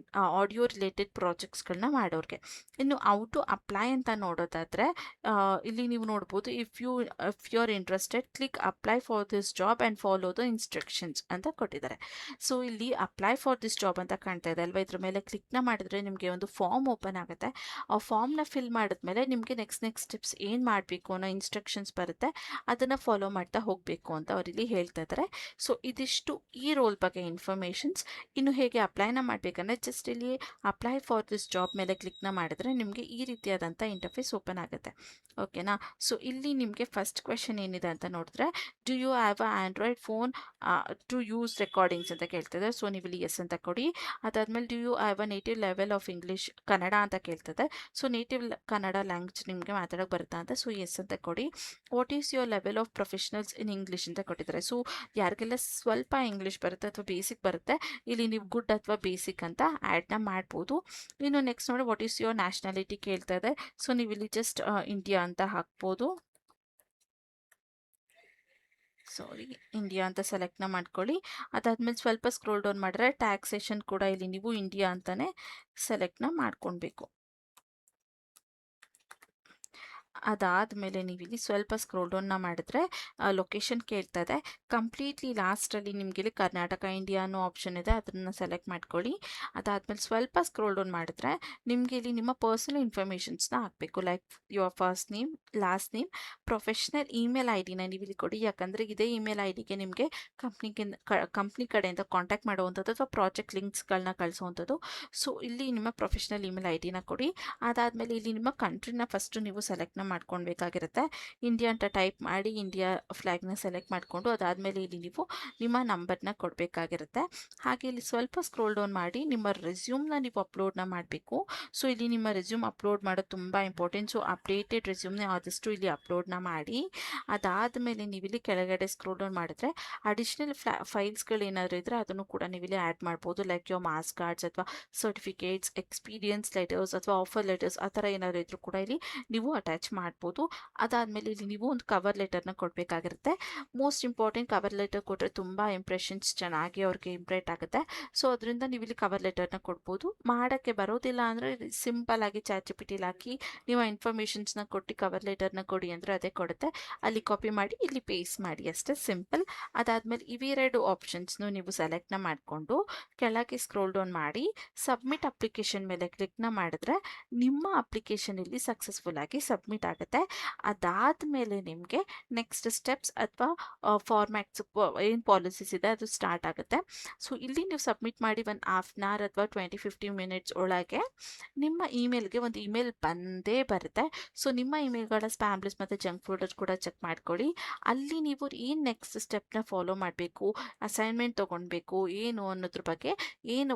ಆಡಿಯೋ ರಿಲೇಟೆಡ್ ಪ್ರಾಜೆಕ್ಟ್ಸ್ಗಳನ್ನ ಮಾಡೋರಿಗೆ. ಇನ್ನು ಔ ಟು ಅಪ್ಲೈ ಅಂತ ನೋಡೋದಾದರೆ ಇಲ್ಲಿ ನೀವು ನೋಡ್ಬೋದು, if you are interested click apply for this job and follow the instructions ಅಂತ ಕೊಟ್ಟಿದ್ದಾರೆ. ಸೊ ಇಲ್ಲಿ ಅಪ್ಲೈ ಫಾರ್ ದಿಸ್ ಜಾಬ್ ಅಂತ ಕಾಣ್ತಾ ಇದೆ ಅಲ್ವಾ, ಇದ್ರ ಮೇಲೆ ಕ್ಲಿಕ್ನ ಮಾಡಿದ್ರೆ ನಿಮಗೆ ಒಂದು ಫಾರ್ಮ್ ಓಪನ್ ಆಗುತ್ತೆ. ಆ ಫಾರ್ಮ್ನ ಫಿಲ್ ಮಾಡಿದ್ಮೇಲೆ ನಿಮಗೆ ನೆಕ್ಸ್ಟ್ ಸ್ಟೆಪ್ಸ್ ಏನು ಮಾಡಬೇಕು ಅನ್ನೋ ಇನ್ಸ್ಟ್ರಕ್ಷನ್ಸ್ ಬರುತ್ತೆ, ಅದನ್ನು ಫಾಲೋ ಮಾಡ್ತಾ ಹೋಗಬೇಕು ಅಂತ ಅವರಿಲ್ಲಿ ಹೇಳ್ತಾ ಇದ್ದಾರೆ. ಸೊ ಇದಿಷ್ಟು ಈ ರೋಲ್ ಬಗ್ಗೆ ಇನ್ಫಾರ್ಮೇಷನ್ಸ್. ಇನ್ನು ಹೇಗೆ ಅಪ್ಲೈನ ಮಾಡಬೇಕಂದ್ರೆ ಜಸ್ಟ್ ಇಲ್ಲಿ ಅಪ್ಲೈ ಫಾರ್ ದಿಸ್ ಜಾಬ್ ಮೇಲೆ ಕ್ಲಿಕ್ನ ಮಾಡಿದ್ರೆ ನಿಮಗೆ ಈ ರೀತಿಯಾದಂಥ ಇಂಟರ್ಫೇಸ್ ಓಪನ್ ಆಗುತ್ತೆ. ಓಕೆನಾ. ಸೊ ಇಲ್ಲಿ ನಿಮಗೆ ಫಸ್ಟ್ ಕ್ವೆಶನ್ ಏನಿದೆ ಅಂತ ನೋಡಿದ್ರೆ, do you have a android phone to use recordings ಅಂತ ಕೇಳ್ತದೆ. ಸೊ ನೀವು ಇಲ್ಲಿ ಎಸ್ ಅಂತ ಕೊಡಿ. ಅದಾದಮೇಲೆ do you have a native level of English Kannada ಅಂತ ಕೇಳ್ತದೆ. ಸೊ ನೇಟಿವ್ ಕನ್ನಡ ಲ್ಯಾಂಗ್ವೇಜ್ ನಿಮಗೆ ಮಾತಾಡೋಕೆ ಬರುತ್ತಾ ಅಂತ, ಸೊ ಎಸ್ ಅಂತ ಕೊಡಿ. What is your level of professionals in English ಅಂತ ಕೊಟ್ಟಿದ್ದಾರೆ. ಸೊ ಯಾರಿಗೆಲ್ಲ ಸ್ವಲ್ಪ ಇಂಗ್ಲೀಷ್ ಬರುತ್ತೆ ಅಥವಾ ಬೇಸಿಕ್ ಬರುತ್ತೆ, ಇಲ್ಲಿ ನೀವು ಗುಡ್ ಅಥವಾ ಬೇಸಿಕ್ ಅಂತ ಆ್ಯಡ್ನ ಮಾಡ್ಬೋದು. ಇನ್ನು ನೆಕ್ಸ್ಟ್ ನೋಡಿ, ವಾಟ್ ಈಸ್ ಯುವರ್ ನ್ಯಾಷನಾಲಿಟಿ ಕೇಳ್ತಾ ಇದೆ. ಸೊ ನೀವು ಇಲ್ಲಿ ಜಸ್ಟ್ ಇಂಡಿಯಾ ಅಂತ ಹಾಕ್ಬೋದು. ಇಂಡಿಯಾ ಅಂತ ಸೆಲೆಕ್ಟ್ನ ಮಾಡ್ಕೊಳ್ಳಿ. ಅದಾದ್ಮೇಲೆ ಸ್ವಲ್ಪ ಸ್ಕ್ರೋಲ್ ಡೌನ್ ಮಾಡಿದ್ರೆ ಟ್ಯಾಕ್ಸೇಷನ್ ಕೂಡ ಇಲ್ಲಿ ನೀವು ಇಂಡಿಯಾ ಅಂತಾನೆ ಸೆಲೆಕ್ಟ್ನ ಮಾಡ್ಕೊಳ್ಬೇಕು. ಅದಾದಮೇಲೆ ನೀವಿಲ್ಲಿ ಸ್ವಲ್ಪ ಸ್ಕ್ರೋಲ್ ಡೌನ್ನ ಮಾಡಿದ್ರೆ ಲೊಕೇಶನ್ ಕೇಳ್ತದೆ. ಕಂಪ್ಲೀಟ್ಲಿ ಲಾಸ್ಟಲ್ಲಿ ನಿಮಗೆ ಇಲ್ಲಿ ಕರ್ನಾಟಕ ಇಂಡಿಯಾ ಅನ್ನೋ ಆಪ್ಷನ್ ಇದೆ, ಅದನ್ನು ಸೆಲೆಕ್ಟ್ ಮಾಡ್ಕೊಳ್ಳಿ. ಅದಾದಮೇಲೆ ಸ್ವಲ್ಪ ಸ್ಕ್ರೋಲ್ ಡೌನ್ ಮಾಡಿದ್ರೆ ನಿಮಗೆ ಇಲ್ಲಿ ನಿಮ್ಮ ಪರ್ಸನಲ್ ಇನ್ಫಾರ್ಮೇಷನ್ಸ್ನ ಹಾಕಬೇಕು. Like your first name, last name, professional email ಐ ಡಿನ ನೀವು ಇಲ್ಲಿ ಕೊಡಿ. ಯಾಕಂದರೆ ಇದೇ ಇಮೇಲ್ ಐ ಡಿಗೆ ನಿಮಗೆ ಕಂಪ್ನಿ ಕಡೆಯಿಂದ ಕಾಂಟ್ಯಾಕ್ಟ್ ಮಾಡುವಂಥದ್ದು ಅಥವಾ ಪ್ರಾಜೆಕ್ಟ್ ಲಿಂಕ್ಸ್ಗಳನ್ನ ಕಳಿಸುವಂಥದ್ದು. ಸೊ ಇಲ್ಲಿ ನಿಮ್ಮ ಪ್ರೊಫೆಷ್ನಲ್ ಇಮೇಲ್ ಐ ಡಿನ ಕೊಡಿ. ಅದಾದಮೇಲೆ ಇಲ್ಲಿ ನಿಮ್ಮ ಕಂಟ್ರಿನ ಫಸ್ಟು ನೀವು ಸೆಲೆಕ್ಟ್ನ ಮಾಡ್ಕೊಳ್ಬೇಕಾಗಿರುತ್ತೆ. ಇಂಡಿಯಾ ಅಂತ ಟೈಪ್ ಮಾಡಿ ಇಂಡಿಯಾ ಫ್ಲ್ಯಾಗ್ನ ಸೆಲೆಕ್ಟ್ ಮಾಡಿಕೊಂಡು ಅದಾದಮೇಲೆ ಇಲ್ಲಿ ನೀವು ನಿಮ್ಮ ನಂಬರ್ನ ಕೊಡಬೇಕಾಗಿರುತ್ತೆ. ಹಾಗೆ ಇಲ್ಲಿ ಸ್ವಲ್ಪ ಸ್ಕ್ರೋಲ್ ಡೌನ್ ಮಾಡಿ ನಿಮ್ಮ ರೆಸ್ಯೂಮ್ನ ನೀವು ಅಪ್ಲೋಡ್ನ ಮಾಡಬೇಕು. ಸೊ ಇಲ್ಲಿ ನಿಮ್ಮ ರೆಸ್ಯೂಮ್ ಅಪ್ಲೋಡ್ ಮಾಡೋದು ತುಂಬ ಇಂಪಾರ್ಟೆಂಟ್. ಸೊ ಅಪ್ಡೇಟೆಡ್ ರೆಸ್ಯೂಮ್ನ ಆದಷ್ಟು ಇಲ್ಲಿ ಅಪ್ಲೋಡ್ನ ಮಾಡಿ. ಅದಾದಮೇಲೆ ನೀವಿಲ್ಲಿ ಕೆಳಗಡೆ ಸ್ಕ್ರೋಲ್ ಡೌನ್ ಮಾಡಿದ್ರೆ ಅಡಿಷ್ನಲ್ ಫೈಲ್ಸ್ಗಳು ಏನಾದರೂ ಇದ್ದರೆ ಅದನ್ನು ಕೂಡ ನೀವಿಲ್ಲಿ ಆ್ಯಡ್ ಮಾಡ್ಬೋದು. ಲೈಕ್ ಯೋರ್ ಮಾರ್ಕ್ಸ್ ಕಾರ್ಡ್ಸ್ ಅಥವಾ ಸರ್ಟಿಫಿಕೇಟ್ಸ್, ಎಕ್ಸ್ಪೀರಿಯನ್ಸ್ ಲೆಟರ್ಸ್ ಅಥವಾ ಆಫರ್ ಲೆಟರ್ಸ್ ಆ ಥರ ಏನಾದರೂ ಇದ್ರೂ ಕೂಡ ಇಲ್ಲಿ ನೀವು ಅಟ್ಯಾಚ್ ಮಾಡ್ಬೋದು. ಅದಾದಮೇಲೆ ಇಲ್ಲಿ ನೀವು ಒಂದು ಕವರ್ ಲೆಟರ್ನ ಕೊಡಬೇಕಾಗಿರುತ್ತೆ. ಮೋಸ್ಟ್ ಇಂಪಾರ್ಟೆಂಟ್, ಕವರ್ ಲೆಟರ್ ಕೊಟ್ಟರೆ ತುಂಬ ಇಂಪ್ರೆಷನ್ಸ್ ಚೆನ್ನಾಗಿ ಅವ್ರಿಗೆ ಇಂಪ್ರೆಟ್ ಆಗುತ್ತೆ. ಸೊ ಅದರಿಂದ ನೀವು ಇಲ್ಲಿ ಕವರ್ ಲೆಟರ್ನ ಕೊಡ್ಬೋದು. ಮಾಡೋಕ್ಕೆ ಬರೋದಿಲ್ಲ ಅಂದರೆ ಸಿಂಪಲ್ ಆಗಿ ChatGPTಲಿ ಹಾಕಿ ನೀವು ಇನ್ಫಾರ್ಮೇಷನ್ಸ್ನ ಕೊಟ್ಟು ಕವರ್ ಲೆಟರ್ನ ಕೊಡಿ ಅಂದರೆ ಅದೇ ಕೊಡುತ್ತೆ. ಅಲ್ಲಿ ಕಾಪಿ ಮಾಡಿ ಇಲ್ಲಿ ಪೇಸ್ಟ್ ಮಾಡಿ, ಅಷ್ಟೇ ಸಿಂಪಲ್. ಅದಾದಮೇಲೆ ಇವೆರಡು ಆಪ್ಷನ್ಸ್ನು ನೀವು ಸೆಲೆಕ್ಟ್ನ ಮಾಡಿಕೊಂಡು ಕೆಳಗೆ ಸ್ಕ್ರೋಲ್ ಡೌನ್ ಮಾಡಿ ಸಬ್ಮಿಟ್ ಅಪ್ಲಿಕೇಶನ್ ಮೇಲೆ ಕ್ಲಿಕ್ನ ಮಾಡಿದ್ರೆ ನಿಮ್ಮ ಅಪ್ಲಿಕೇಶನ್ ಇಲ್ಲಿ ಸಕ್ಸಸ್ಫುಲ್ ಆಗಿ ಸಬ್ಮಿಟ್ ಆಗುತ್ತೆ. ಅದಾದಮೇಲೆ ನಿಮಗೆ ನೆಕ್ಸ್ಟ್ ಸ್ಟೆಪ್ಸ್ ಅಥವಾ ಫಾರ್ಮ್ಯಾಟ್ಸ್ ಏನು ಪಾಲಿಸೀಸ್ ಇದೆ ಅದು ಸ್ಟಾರ್ಟ್ ಆಗುತ್ತೆ. ಸೊ ಇಲ್ಲಿ ನೀವು ಸಬ್ಮಿಟ್ ಮಾಡಿ 1 ಹಾಫ್ ಆನ್ ಅವರ್ ಅಥವಾ 20-50 ಮಿನಿಟ್ಸ್ ಒಳಗೆ ನಿಮ್ಮ ಇಮೇಲ್ಗೆ ಒಂದು ಇಮೇಲ್ ಬಂದೇ ಬರುತ್ತೆ. ಸೊ ನಿಮ್ಮ ಇಮೇಲ್ಗಳ ಸ್ಪ್ಯಾಮ್ ಲಿಸ್ಟ್ ಮತ್ತು ಜಂಕ್ ಫೋಲ್ಡರ್ ಕೂಡ ಚೆಕ್ ಮಾಡ್ಕೊಳ್ಳಿ. ಅಲ್ಲಿ ನೀವು ಏನು ನೆಕ್ಸ್ಟ್ ಸ್ಟೆಪ್ನ ಫಾಲೋ ಮಾಡಬೇಕು, ಅಸೈನ್ಮೆಂಟ್ ತೊಗೊಳ್ಬೇಕು ಏನು ಅನ್ನೋದ್ರ ಬಗ್ಗೆ, ಏನು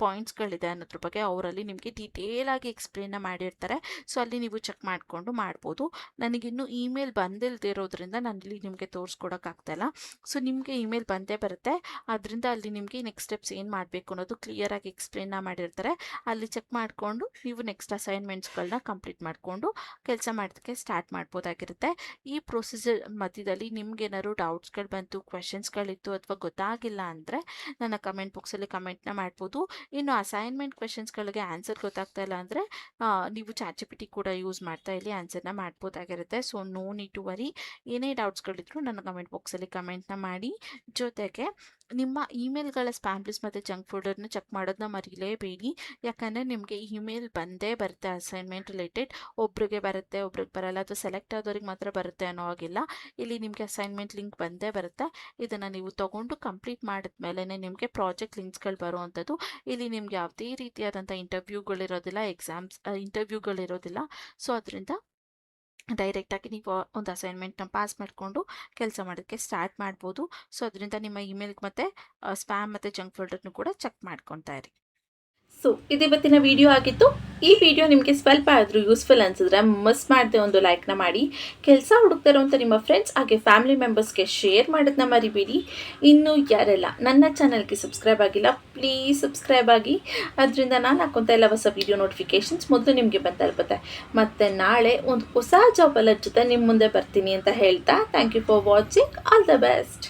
ಪಾಯಿಂಟ್ಸ್ಗಳಿದೆ ಅನ್ನೋದ್ರ ಬಗ್ಗೆ ಅವರಲ್ಲಿ ನಿಮಗೆ ಡೀಟೇಲಾಗಿ ಎಕ್ಸ್ಪ್ಲೇನ್ನ ಮಾಡಿರ್ತಾರೆ. ಸೊ ಅಲ್ಲಿ ನೀವು ಚೆಕ್ ಮಾಡಿಕೊಂಡು ಮಾಡ್ಬೋದು. ನನಗಿನ್ನೂ ಇಮೇಲ್ ಬಂದಿಲ್ಲದೆ ಇರೋದ್ರಿಂದ ನಾನು ಇಲ್ಲಿ ನಿಮಗೆ ತೋರಿಸ್ಕೊಡೋಕ್ಕಾಗ್ತಾಯಿಲ್ಲ. ಸೊ ನಿಮಗೆ ಇಮೇಲ್ ಬಂದೇ ಬರುತ್ತೆ. ಅದರಿಂದ ಅಲ್ಲಿ ನಿಮಗೆ ನೆಕ್ಸ್ಟ್ ಸ್ಟೆಪ್ಸ್ ಏನು ಮಾಡಬೇಕು ಅನ್ನೋದು ಕ್ಲಿಯರಾಗಿ ಎಕ್ಸ್ಪ್ಲೇನ್ನ ಮಾಡಿರ್ತಾರೆ. ಅಲ್ಲಿ ಚೆಕ್ ಮಾಡಿಕೊಂಡು ನೀವು ನೆಕ್ಸ್ಟ್ ಅಸೈನ್ಮೆಂಟ್ಸ್ಗಳನ್ನ ಕಂಪ್ಲೀಟ್ ಮಾಡಿಕೊಂಡು ಕೆಲಸ ಮಾಡೋದಕ್ಕೆ ಸ್ಟಾರ್ಟ್ ಮಾಡ್ಬೋದಾಗಿರುತ್ತೆ. ಈ ಪ್ರೊಸೀಜರ್ ಮಧ್ಯದಲ್ಲಿ ನಿಮ್ಗೆ ಏನಾದ್ರು ಡೌಟ್ಸ್ಗಳು ಬಂತು, ಕ್ವೆಶನ್ಸ್ಗಳಿತ್ತು ಅಥವಾ ಗೊತ್ತಾಗಿಲ್ಲ ಅಂದರೆ ನನ್ನ ಕಮೆಂಟ್ ಬಾಕ್ಸಲ್ಲಿ ಕಮೆಂಟ್ನ ಮಾಡ್ಬೋದು. ಇನ್ನು ಅಸೈನ್ಮೆಂಟ್ ಕ್ವೆಶನ್ಸ್ಗಳಿಗೆ ಆನ್ಸರ್ ಗೊತ್ತಾಗ್ತಾ ಇಲ್ಲ ಅಂದರೆ ನೀವು ChatGPT ಕೂಡ ಯೂಸ್ ಮಾಡ್ತಾ ಇಲ್ಲಿ ಆನ್ಸರ್ನ ಮಾಡ್ಬೋದಾಗಿರುತ್ತೆ. So no need to worry. ಏನೇ ಡೌಟ್ಸ್ಗಳಿದ್ರು ನನ್ನ ಕಮೆಂಟ್ ಬಾಕ್ಸಲ್ಲಿ ಕಮೆಂಟ್ನ ಮಾಡಿ. ಜೊತೆಗೆ ನಿಮ್ಮ ಇಮೇಲ್ಗಳ ಸ್ಪ್ಯಾಮ್ ಲಿಸ್ಟ್ ಮತ್ತು ಜಂಕ್ ಫೋಲ್ಡರ್ನ ಚೆಕ್ ಮಾಡೋದನ್ನ ಮರೀಲೇಬೇಡಿ. ಯಾಕಂದರೆ ನಿಮಗೆ ಇಮೇಲ್ ಬಂದೇ ಬರುತ್ತೆ ಅಸೈನ್ಮೆಂಟ್ ರಿಲೇಟೆಡ್. ಒಬ್ರಿಗೆ ಬರುತ್ತೆ, ಒಬ್ರಿಗೆ ಬರಲ್ಲ, ಅಥವಾ ಸೆಲೆಕ್ಟ್ ಆದವ್ರಿಗೆ ಮಾತ್ರ ಬರುತ್ತೆ ಅನ್ನೋ ಹಾಗಿಲ್ಲ. ಇಲ್ಲಿ ನಿಮಗೆ ಅಸೈನ್ಮೆಂಟ್ ಲಿಂಕ್ ಬಂದೇ ಬರುತ್ತೆ. ಇದನ್ನು ನೀವು ತೊಗೊಂಡು ಕಂಪ್ಲೀಟ್ ಮಾಡಿದ್ಮೇಲೆ ನಿಮಗೆ ಪ್ರಾಜೆಕ್ಟ್ ಲಿಂಕ್ಸ್ಗಳು ಬರುವಂಥದ್ದು. ಇಲ್ಲಿ ನಿಮ್ಗೆ ಯಾವುದೇ ರೀತಿಯಾದಂಥ ಇಂಟರ್ವ್ಯೂಗಳಿರೋದಿಲ್ಲ, ಇಂಟರ್ವ್ಯೂಗಳಿರೋದಿಲ್ಲ. ಸೊ ಅದರಿಂದ ಡೈರೆಕ್ಟಾಗಿ ನೀವು ಒಂದು ಅಸೈನ್ಮೆಂಟ್ನ ಪಾಸ್ ಮಾಡಿಕೊಂಡು ಕೆಲಸ ಮಾಡೋಕ್ಕೆ ಸ್ಟಾರ್ಟ್ ಮಾಡ್ಬೋದು. ಸೊ ಅದರಿಂದ ನಿಮ್ಮ ಇಮೇಲ್ಗೆ ಮತ್ತು ಸ್ಪ್ಯಾಮ್ ಮತ್ತು ಜಂಕ್ ಫೋಲ್ಡರ್ನು ಕೂಡ ಚೆಕ್ ಮಾಡ್ಕೊತಾ ಇರಿ. ಸೊ ಇವತ್ತಿನ ವಿಡಿಯೋ ಆಗಿತ್ತು. ಈ ವಿಡಿಯೋ ನಿಮಗೆ ಸ್ವಲ್ಪ ಆದರೂ ಯೂಸ್ಫುಲ್ ಅನಿಸಿದ್ರೆ ಮಿಸ್ ಮಾಡದೆ ಒಂದು ಲೈಕ್ನ ಮಾಡಿ. ಕೆಲಸ ಹುಡುಕ್ತಾ ಇರೋಂಥ ನಿಮ್ಮ ಫ್ರೆಂಡ್ಸ್ ಹಾಗೆ ಫ್ಯಾಮಿಲಿ ಮೆಂಬರ್ಸ್ಗೆ ಶೇರ್ ಮಾಡೋದನ್ನ ಮರಿಬೇಡಿ. ಇನ್ನೂ ಯಾರೆಲ್ಲ ನನ್ನ ಚಾನಲ್ಗೆ ಸಬ್ಸ್ಕ್ರೈಬ್ ಆಗಿಲ್ಲ ಪ್ಲೀಸ್ ಸಬ್ಸ್ಕ್ರೈಬ್ ಆಗಿ. ಅದರಿಂದ ನಾನು ಹಾಕೋಂಥ ಎಲ್ಲ ಹೊಸ ವಿಡಿಯೋ ನೋಟಿಫಿಕೇಷನ್ಸ್ ಮೊದಲು ನಿಮಗೆ ತಲುಪುತ್ತೆ. ಮತ್ತು ನಾಳೆ ಒಂದು ಹೊಸ ಜಾಬ್ ಅಲರ್ಟ್ ಜೊತೆ ನಿಮ್ಮ ಮುಂದೆ ಬರ್ತೀನಿ ಅಂತ ಹೇಳ್ತಾ thank you for watching. All the best.